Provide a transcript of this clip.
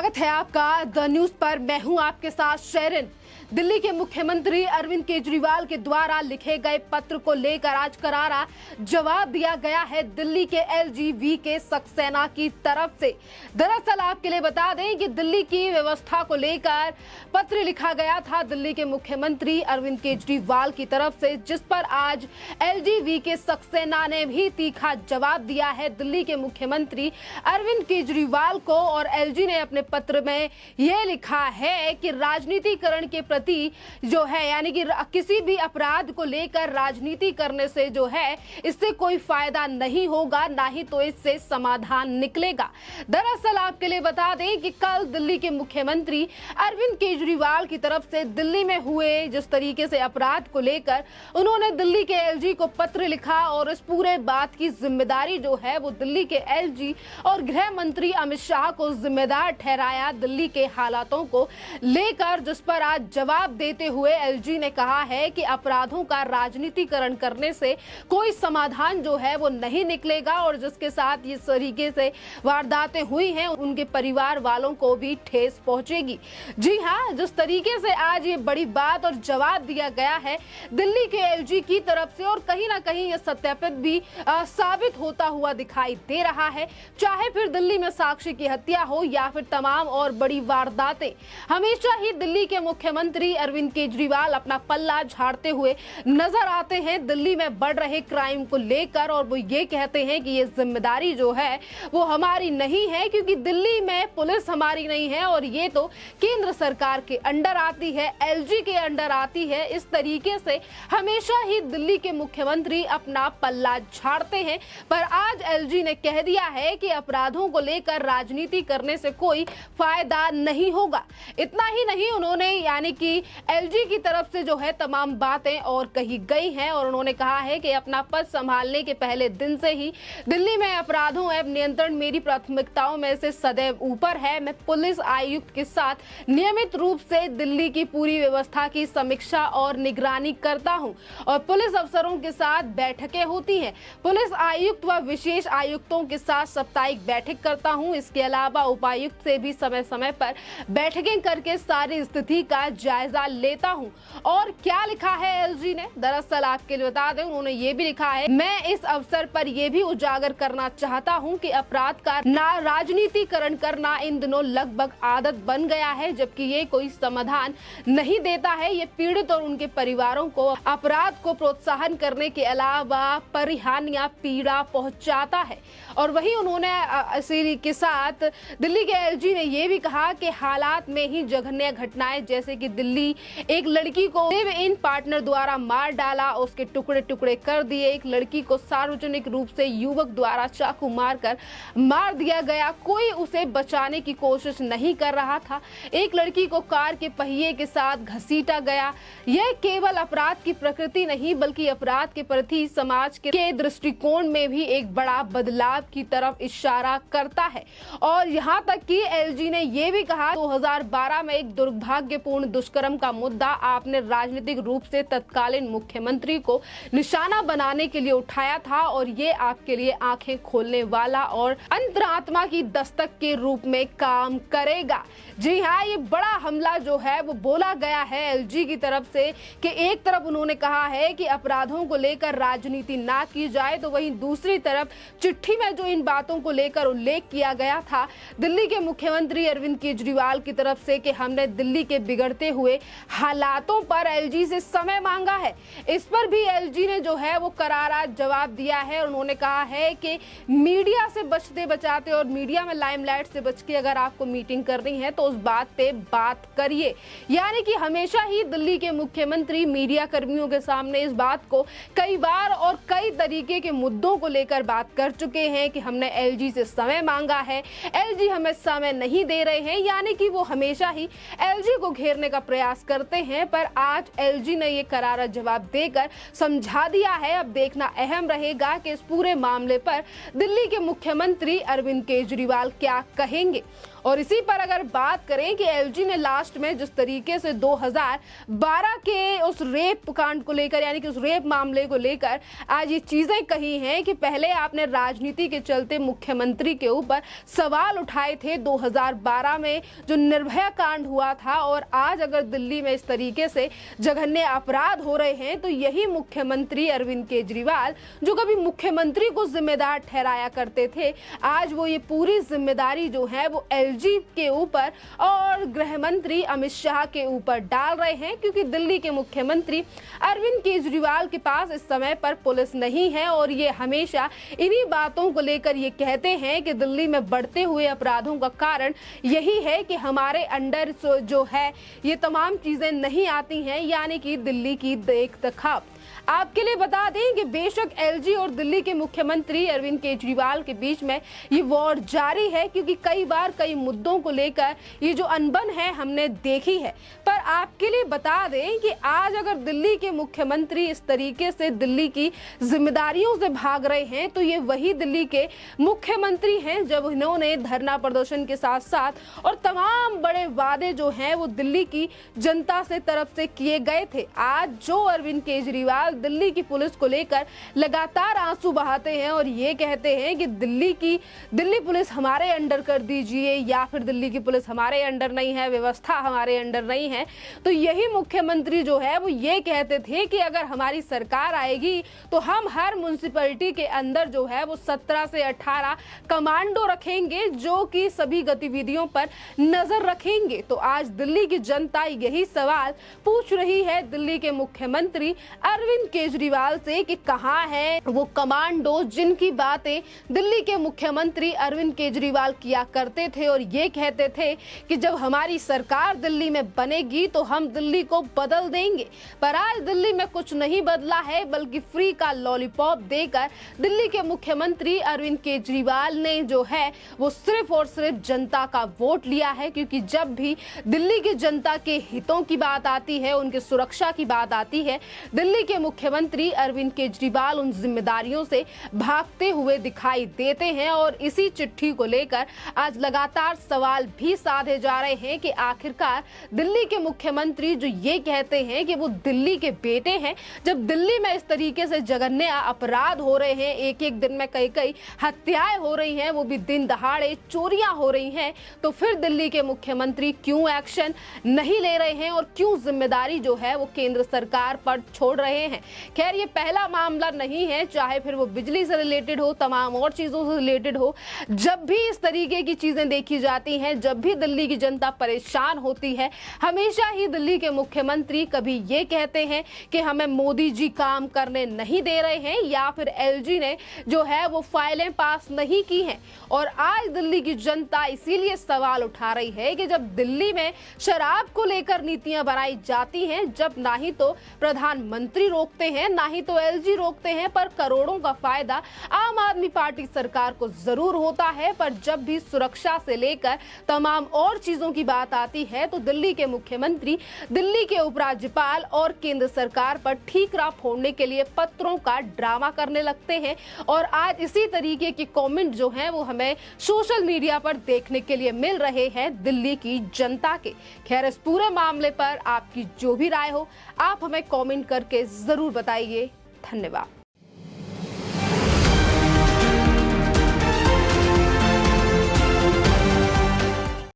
स्वागत है आपका द न्यूज पर। मैं हूं आपके साथ शेरिन। दिल्ली के मुख्यमंत्री अरविंद केजरीवाल के द्वारा लिखे गए पत्र को लेकर आज करारा जवाब दिया गया है दिल्ली के एलजीबी के सक्सेना की तरफ से। दरअसल आपके लिए बता दें कि दिल्ली की व्यवस्था को लेकर पत्र लिखा गया था दिल्ली के मुख्यमंत्री अरविंद केजरीवाल की तरफ से, जिस पर आज एलजीबी के सक्सेना ने भी तीखा जवाब दिया है दिल्ली के मुख्यमंत्री अरविंद केजरीवाल को। और एलजी ने अपने पत्र में यह लिखा है कि राजनीतिकरण के प्रति जो है, यानी कि किसी भी अपराध को लेकर राजनीति करने से जो है इससे कोई फायदा नहीं होगा, ना ही तो इससे समाधान निकलेगा। दरअसल आपके लिए बता दें कि कल दिल्ली के मुख्यमंत्री अरविंद केजरीवाल की तरफ से दिल्ली में हुए जिस तरीके से अपराध को लेकर उन्होंने दिल्ली के एलजी को पत्र लिखा और इस पूरे बात की जिम्मेदारी जो है वो दिल्ली के एलजी और गृह मंत्री अमित शाह को जिम्मेदार ठहराया दिल्ली के हालातों को लेकर, जिस पर आज जवाब देते हुए एलजी ने कहा है कि अपराधों का राजनीतिकरण करने से कोई समाधान जो है वो नहीं निकलेगा और जिसके साथ इस तरीके से वारदातें हुई हैं उनके परिवार वालों को भी ठेस पहुंचेगी। जी हां, जिस तरीके से आज ये बड़ी बात और जवाब दिया गया है दिल्ली के एलजी की तरफ से, और कहीं ना कहीं ये सत्यापित भी साबित होता हुआ दिखाई दे रहा है। चाहे फिर दिल्ली में साक्षी की हत्या हो या फिर तमाम और बड़ी वारदातें, हमेशा ही दिल्ली के मुख्यमंत्री अरविंद केजरीवाल अपना पल्ला झाड़ते हुए नजर आते हैं दिल्ली में बढ़ रहे क्राइम को लेकर, और वो ये कहते हैं कि ये जिम्मेदारी जो है वो हमारी नहीं है, क्योंकि दिल्ली में पुलिस हमारी नहीं है और ये तो केंद्र सरकार के अंडर आती है, एलजी के अंडर आती है। इस तरीके से हमेशा ही दिल्ली के मुख्यमंत्री अपना पल्ला झाड़ते हैं, पर आज एलजी ने कह दिया है कि अपराधों को लेकर राजनीति करने से कोई फायदा नहीं होगा। इतना ही नहीं, उन्होंने यानी कि एलजी की तरफ से जो है तमाम बातें और कही गई हैं और उन्होंने कहा है कि अपना पद संभालने के पहले दिन से ही दिल्ली में अपराधों एवं नियंत्रण मेरी प्राथमिकताओं में से सदैव ऊपर है। मैं पुलिस आयुक्त के साथ नियमित रूप से दिल्ली की पूरी व्यवस्था की समीक्षा और निगरानी करता हूं और पुलिस अफसरों के साथ बैठकें होती हैं। पुलिस आयुक्त व विशेष आयुक्तों के साथ साप्ताहिक बैठक करता हूं। इसके अलावा उपायुक्त से भी समय समय पर बैठकें करके सारी स्थिति का जायजा लेता हूं। और क्या लिखा है एलजी ने, दरअसल आपके लिए बता दें उन्होंने ये भी लिखा है, मैं इस अवसर पर यह भी उजागर करना चाहता हूं कि अपराध का राजनीतिकरण करना इन दिनों लगभग आदत बन गया है, जबकि ये कोई समाधान नहीं देता है। ये पीड़ित और उनके परिवारों को अपराध को प्रोत्साहन करने के अलावा परिहानियां पीड़ा पहुंचाता है। और वहीं उन्होंने इसी के साथ दिल्ली के एलजी ने यह भी कहा कि हालात में ही जघन्य घटनाएं, जैसे कि दिल्ली एक लड़की को लिव इन पार्टनर द्वारा मार डाला, उसके टुकड़े टुकड़े कर दिए, एक लड़की को सार्वजनिक रूप से युवक द्वारा चाकू मारकर मार दिया गया, कोई उसे बचाने की कोशिश नहीं कर रहा था, एक लड़की को कार के पहिए के साथ घसीटा गया। यह केवल अपराध की प्रकृति नहीं बल्कि अपराध के प्रति समाज के दृष्टिकोण में भी एक बड़ा बदलाव की तरफ इशारा करता है। और यहाँ तक कि एलजी ने यह भी कहा 2012 में एक दुर्भाग्यपूर्ण दुष्कर्म का मुद्दा आपने राजनीतिक रूप से तत्कालीन मुख्यमंत्री को निशाना बनाने के लिए उठाया था और ये आपके लिए आंखें खोलने वाला और अंतरात्मा की दस्तक के रूप में काम करेगा। जी हाँ, ये बड़ा हमला जो है वो बोला गया है एलजी की तरफ से कि एक तरफ उन्होंने कहा है कि अपराधों को लेकर राजनीति ना की जाए, तो वहीं दूसरी तरफ चिट्ठी में जो इन बातों को लेकर उल्लेख किया गया था दिल्ली के मुख्यमंत्री अरविंद केजरीवाल की तरफ से कि हमने दिल्ली के बिगड़ते हुए हालातों पर एलजी से समय मांगा है, इस पर भी एलजी ने जो है वो करारा जवाब दिया है। और उन्होंने कहा है कि मीडिया से बचते बचाते और मीडिया में लाइमलाइट से बच के अगर आपको मीटिंग करनी है तो उस बात पे बात करिए। यानी कि हमेशा ही दिल्ली के मुख्यमंत्री मीडिया कर्मियों के सामने इस बात को कई बार और कई तरीके के मुद्दों को लेकर बात कर चुके हैं कि हमने एलजी से समय मांगा है, एलजी हमें समय नहीं दे रहे हैं, यानी कि वो हमेशा ही एलजी को घेरने का प्रयास करते हैं। पर आज एलजी ने ये करारा जवाब देकर समझा दिया है। अब देखना अहम रहेगा कि इस पूरे मामले पर दिल्ली के मुख्यमंत्री अरविंद केजरीवाल क्या कहेंगे। और इसी पर अगर बात करें कि एलजी ने लास्ट में जिस तरीके से 2012 के उस रेप कांड को लेकर, यानी कि उस रेप मामले को लेकर आज ये चीजें कही हैं कि पहले आपने राजनीति के चलते मुख्यमंत्री के ऊपर सवाल उठाए थे 2012 में जो निर्भया कांड हुआ था, और आज अगर दिल्ली में इस तरीके से जघन्य अपराध हो रहे हैं तो यही मुख्यमंत्री अरविंद केजरीवाल, जो कभी मुख्यमंत्री को जिम्मेदार ठहराया करते थे, आज वो ये पूरी जिम्मेदारी जो है वो एलजी के ऊपर और गृह मंत्री अमित शाह के ऊपर डाल रहे हैं, क्योंकि दिल्ली के मुख्यमंत्री अरविंद केजरीवाल के पास इस समय पर पुलिस नहीं है और ये हमेशा इन्हीं बातों को लेकर ये कहते हैं कि दिल्ली में बढ़ते हुए अपराधों का कारण यही है कि हमारे अंडर जो है ये तमाम चीजें नहीं आती हैं, यानी कि दिल्ली की देख दखाव। आपके लिए बता दें कि बेशक एलजी और दिल्ली के मुख्यमंत्री अरविंद केजरीवाल के बीच में ये वॉर जारी है, क्योंकि कई बार कई मुद्दों को लेकर ये जो अनबन है हमने देखी है। पर आपके लिए बता दें कि आज अगर दिल्ली के मुख्यमंत्री इस तरीके से दिल्ली की जिम्मेदारियों से भाग रहे हैं तो ये वही दिल्ली के मुख्यमंत्री हैं जब इन्होंने धरना प्रदर्शन के साथ साथ और तमाम बड़े वादे जो हैं वो दिल्ली की जनता से तरफ से किए गए थे। आज जो अरविंद केजरीवाल दिल्ली की पुलिस को लेकर लगातार आंसू बहाते हैं और ये कहते हैं कि दिल्ली पुलिस हमारे अंडर कर दीजिए, या फिर दिल्ली की पुलिस हमारे अंडर नहीं है, व्यवस्था हमारे अंडर नहीं है, तो यही मुख्यमंत्री जो है वो ये कहते थे कि अगर हमारी सरकार आएगी तो हम हर म्युनिसिपैलिटी के अंदर जो है वो 17 से 18 कमांडो रखेंगे जो कि सभी गतिविधियों पर नजर रखेंगे। तो आज दिल्ली की जनता यही सवाल पूछ रही है दिल्ली के मुख्यमंत्री अरविंद केजरीवाल से कि कहां है वो कमांडो जिनकी बातें दिल्ली के मुख्यमंत्री अरविंद केजरीवाल किया करते थे और ये कहते थे कि जब हमारी सरकार दिल्ली में बनेगी तो हम दिल्ली को बदल देंगे। पर आज दिल्ली में कुछ नहीं बदला है, बल्कि फ्री का लॉलीपॉप देकर दिल्ली के मुख्यमंत्री अरविंद केजरीवाल ने जो है वो सिर्फ और सिर्फ जनता का वोट लिया है, क्योंकि जब भी दिल्ली की जनता के हितों की बात आती है, उनकी सुरक्षा की बात आती है, दिल्ली के मुख्यमंत्री अरविंद केजरीवाल उन जिम्मेदारियों से भागते हुए दिखाई देते हैं। और इसी चिट्ठी को लेकर आज लगातार सवाल भी साधे जा रहे हैं कि आखिरकार दिल्ली के मुख्यमंत्री जो ये कहते हैं कि वो दिल्ली के बेटे हैं, जब दिल्ली में इस तरीके से जघन्य अपराध हो रहे हैं, एक एक दिन में कई हत्याएं हो रही हैं, वो भी दिन दहाड़े चोरियां हो रही हैं, तो फिर दिल्ली के मुख्यमंत्री क्यों एक्शन नहीं ले रहे हैं और क्यों जिम्मेदारी जो है वो केंद्र सरकार पर छोड़ रहे हैं। खैर ये पहला मामला नहीं है, चाहे फिर वो बिजली से रिलेटेड हो, तमाम और चीजों से रिलेटेड हो, जब भी इस तरीके की चीजें देखी जाती हैं, जब भी दिल्ली की जनता परेशान होती है, हमेशा ही दिल्ली के मुख्यमंत्री कभी ये कहते हैं कि हमें मोदी जी काम करने नहीं दे रहे हैं, या फिर एलजी ने जो है वो फाइलें पास नहीं की हैं। और आज दिल्ली की जनता इसीलिए सवाल उठा रही है कि जब दिल्ली में शराब को लेकर नीतियां बनाई जाती हैं, जब ना ही तो प्रधानमंत्री रोकते हैं ना ही तो एलजी रोकते हैं, पर करोड़ों का फायदा आम आदमी पार्टी सरकार को जरूर होता है, पर जब भी सुरक्षा से लेकर तमाम और चीजों की बात आती है तो दिल्ली के मुख्यमंत्री दिल्ली के उपराज्यपाल और केंद्र सरकार पर ठीकरा फोड़ने के लिए पत्रों का ड्रामा करने लगते हैं। और आज इसी तरीके के कमेंट जो हैं वो हमें सोशल मीडिया पर देखने के लिए मिल रहे हैं दिल्ली की जनता के। खैर इस पूरे मामले पर आपकी जो भी राय हो आप हमें कमेंट करके जरूर बताइए। धन्यवाद।